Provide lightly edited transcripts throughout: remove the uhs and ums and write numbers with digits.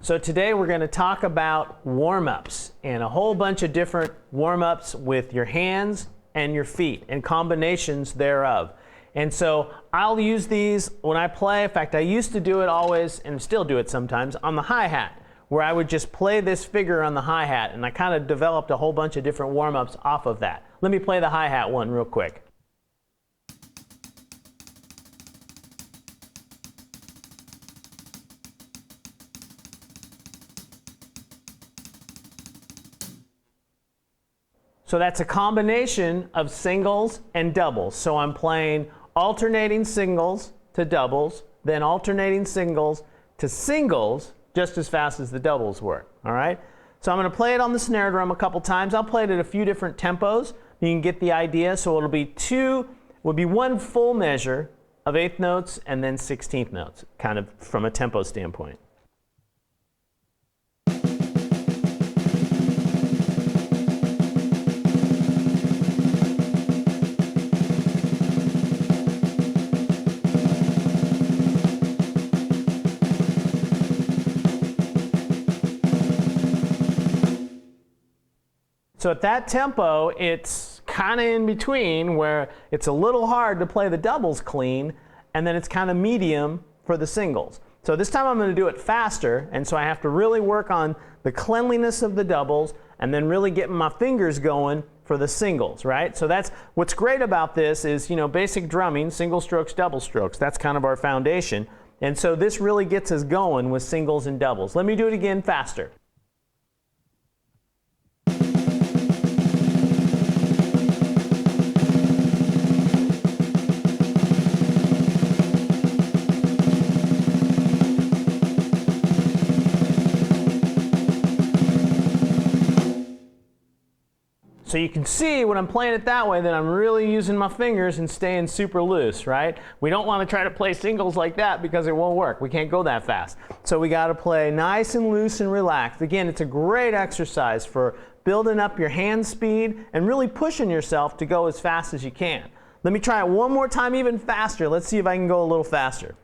So today we're going to talk about warm-ups and a whole bunch of different warm-ups with your hands and your feet and combinations thereof. And so I'll use these when I play. In fact, I used to do it always and still do it sometimes on the hi-hat, where I would just play this figure on the hi-hat, and I kind of developed a whole bunch of different warm-ups off of that. Let me play the hi-hat one real quick. So that's a combination of singles and doubles. So I'm playing alternating singles to doubles, then alternating singles to singles just as fast as the doubles work. All right? So I'm going to play it on the snare drum a couple times. I'll play it at a few different tempos. You can get the idea. So it'll be one full measure of eighth notes and then 16th notes, kind of from a tempo standpoint. So at that tempo, it's kind of in between where it's a little hard to play the doubles clean, and then it's kind of medium for the singles. So this time I'm going to do it faster, and so I have to really work on the cleanliness of the doubles and then really getting my fingers going for the singles, right? So that's what's great about this is, you know, basic drumming, single strokes, double strokes. That's kind of our foundation. And so this really gets us going with singles and doubles. Let me do it again faster. So you can see when I'm playing it that way that I'm really using my fingers and staying super loose, right? We don't want to try to play singles like that because it won't work. We can't go that fast. So we got to play nice and loose and relaxed. Again, it's a great exercise for building up your hand speed and really pushing yourself to go as fast as you can. Let me try it one more time even faster. Let's see if I can go a little faster.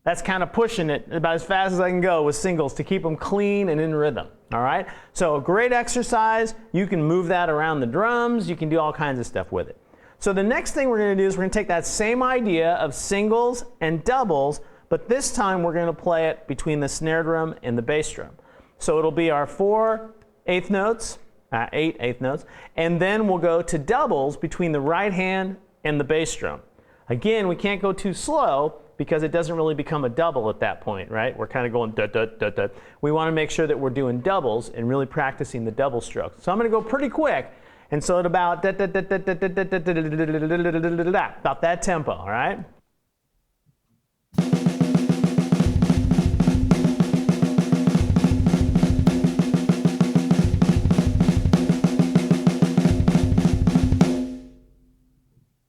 That's kind of pushing it about as fast as I can go with singles to keep them clean and in rhythm. All right? So a great exercise. You can move that around the drums. You can do all kinds of stuff with it. So the next thing we're going to do is we're going to take that same idea of singles and doubles, but this time we're going to play it between the snare drum and the bass drum. So it'll be our 4 eighth notes, 8 eighth notes, and then we'll go to doubles between the right hand and the bass drum. Again, we can't go too slow, because it doesn't really become a double at that point, right? We're kind of going da da da da. We want to make sure that we're doing doubles and really practicing the double strokes. So I'm going to go pretty quick, and so at about da da da da da da da da da da, about that tempo, all right?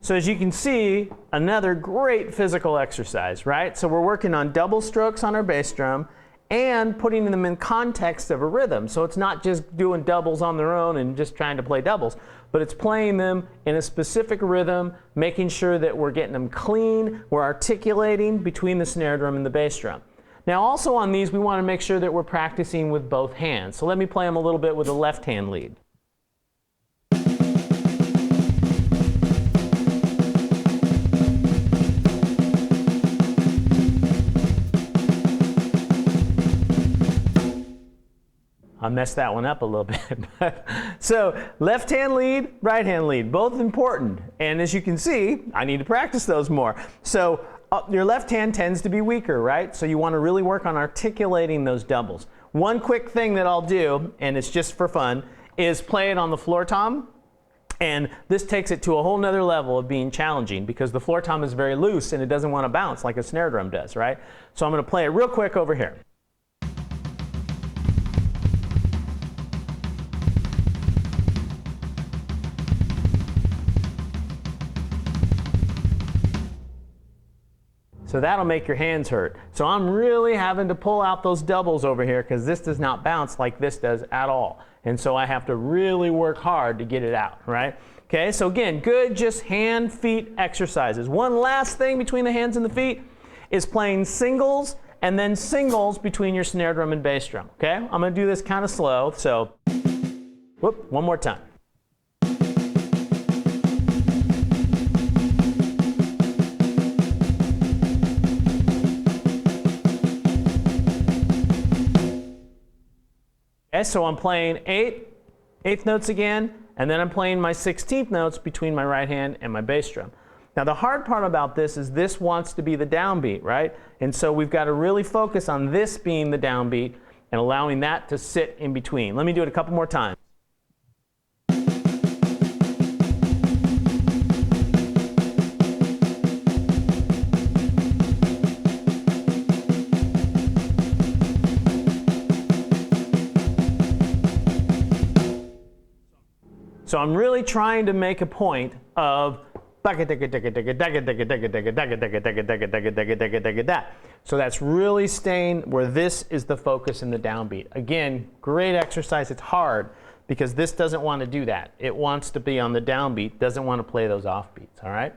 So as you can see, another great physical exercise, right? So we're working on double strokes on our bass drum and putting them in context of a rhythm. So it's not just doing doubles on their own and just trying to play doubles, but it's playing them in a specific rhythm, making sure that we're getting them clean, we're articulating between the snare drum and the bass drum. Now also on these, we want to make sure that we're practicing with both hands. So let me play them a little bit with the left hand lead. I messed that one up a little bit. So left hand lead, right hand lead, both important. And as you can see, I need to practice those more. So your left hand tends to be weaker, right? So you want to really work on articulating those doubles. One quick thing that I'll do, and it's just for fun, is play it on the floor tom. And this takes it to a whole nother level of being challenging because the floor tom is very loose and it doesn't want to bounce like a snare drum does, right? So I'm going to play it real quick over here. So that'll make your hands hurt. So I'm really having to pull out those doubles over here because this does not bounce like this does at all. And so I have to really work hard to get it out, right? Okay, so again, good just hand, feet exercises. One last thing between the hands and the feet is playing singles and then singles between your snare drum and bass drum, okay? I'm gonna do this kind of slow, so whoop, one more time. Okay, so I'm playing eighth notes again, and then I'm playing my 16th notes between my right hand and my bass drum. Now the hard part about this is this wants to be the downbeat, right? And so we've got to really focus on this being the downbeat and allowing that to sit in between. Let me do it a couple more times. So I'm really trying to make a point of so that's really staying where this is the focus in the downbeat. Again, great exercise. It's hard because this doesn't want to do that. It wants to be on the downbeat, doesn't want to play those offbeats, all right?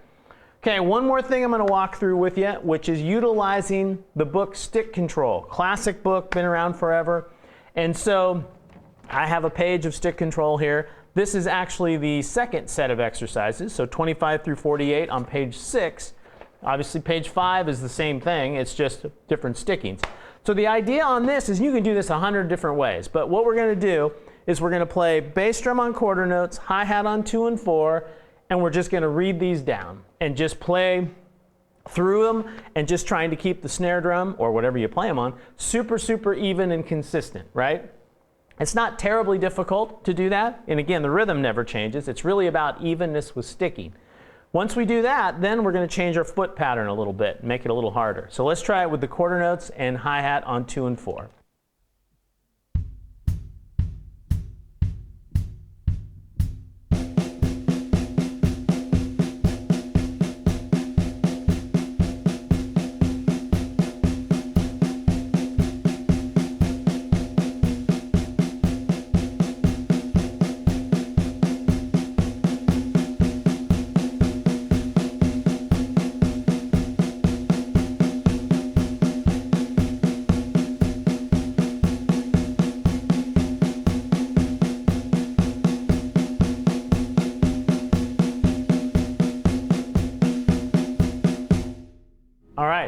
Okay, one more thing I'm going to walk through with you, which is utilizing the book Stick Control. Classic book, been around forever. And so I have a page of stick control here. This is actually the second set of exercises, so 25 through 48 on page 6. Obviously page 5 is the same thing, it's just different stickings. So the idea on this is you can do this 100 different ways, but what we're going to do is we're going to play bass drum on quarter notes, hi-hat on 2 and 4, and we're just going to read these down and just play through them and just trying to keep the snare drum, or whatever you play them on, super, super even and consistent, right? It's not terribly difficult to do that, and again, the rhythm never changes. It's really about evenness with sticking. Once we do that, then we're going to change our foot pattern a little bit, make it a little harder. So let's try it with the quarter notes and hi-hat on 2 and 4.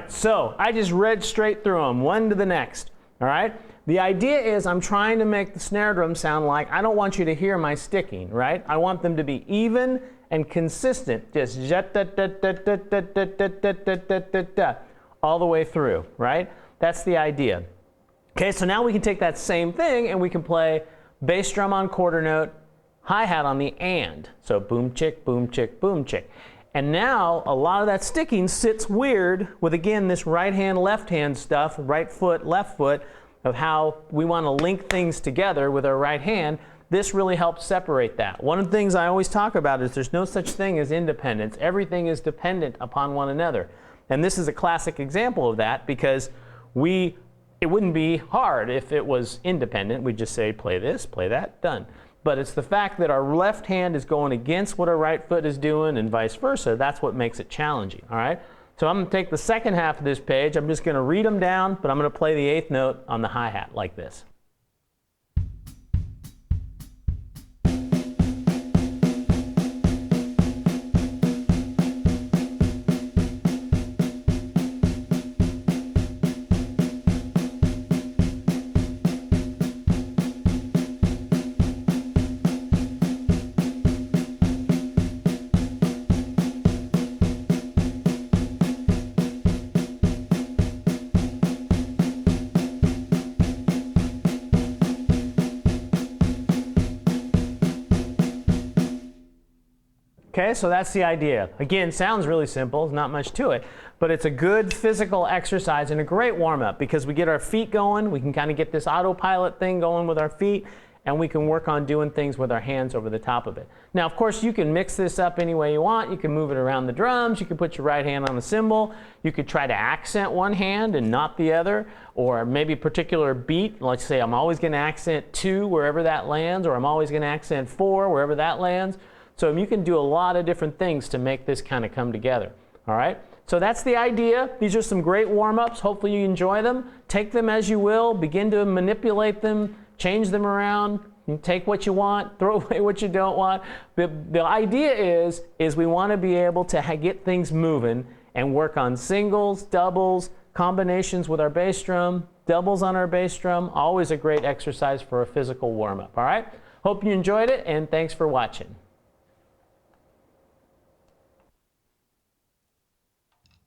So I just read straight through them, one to the next, all right? The idea is I'm trying to make the snare drum sound like, I don't want you to hear my sticking, right? I want them to be even and consistent, just all the way through, right? That's the idea. Okay, so now we can take that same thing and we can play bass drum on quarter note, hi-hat on the and. So boom, chick, boom, chick, boom, chick. And now a lot of that sticking sits weird with, again, this right hand, left hand stuff, right foot, left foot, of how we want to link things together with our right hand. This really helps separate that. One of the things I always talk about is there's no such thing as independence. Everything is dependent upon one another. And this is a classic example of that because it wouldn't be hard if it was independent. We'd just say, play this, play that, done. But it's the fact that our left hand is going against what our right foot is doing and vice versa. That's what makes it challenging, all right? So I'm going to take the second half of this page. I'm just going to read them down, but I'm going to play the 8th note on the hi-hat like this. Okay, so that's the idea. Again, sounds really simple, there's not much to it, but it's a good physical exercise and a great warm-up because we get our feet going, we can kind of get this autopilot thing going with our feet, and we can work on doing things with our hands over the top of it. Now, of course, you can mix this up any way you want. You can move it around the drums. You can put your right hand on the cymbal. You could try to accent one hand and not the other, or maybe a particular beat. Let's say I'm always going to accent 2 wherever that lands, or I'm always going to accent 4 wherever that lands. So you can do a lot of different things to make this kind of come together. All right? So that's the idea. These are some great warm-ups. Hopefully you enjoy them. Take them as you will. Begin to manipulate them. Change them around. You take what you want, throw away what you don't want. The idea is we want to be able to get things moving and work on singles, doubles, combinations with our bass drum, doubles on our bass drum. Always a great exercise for a physical warm-up. All right? Hope you enjoyed it, and thanks for watching.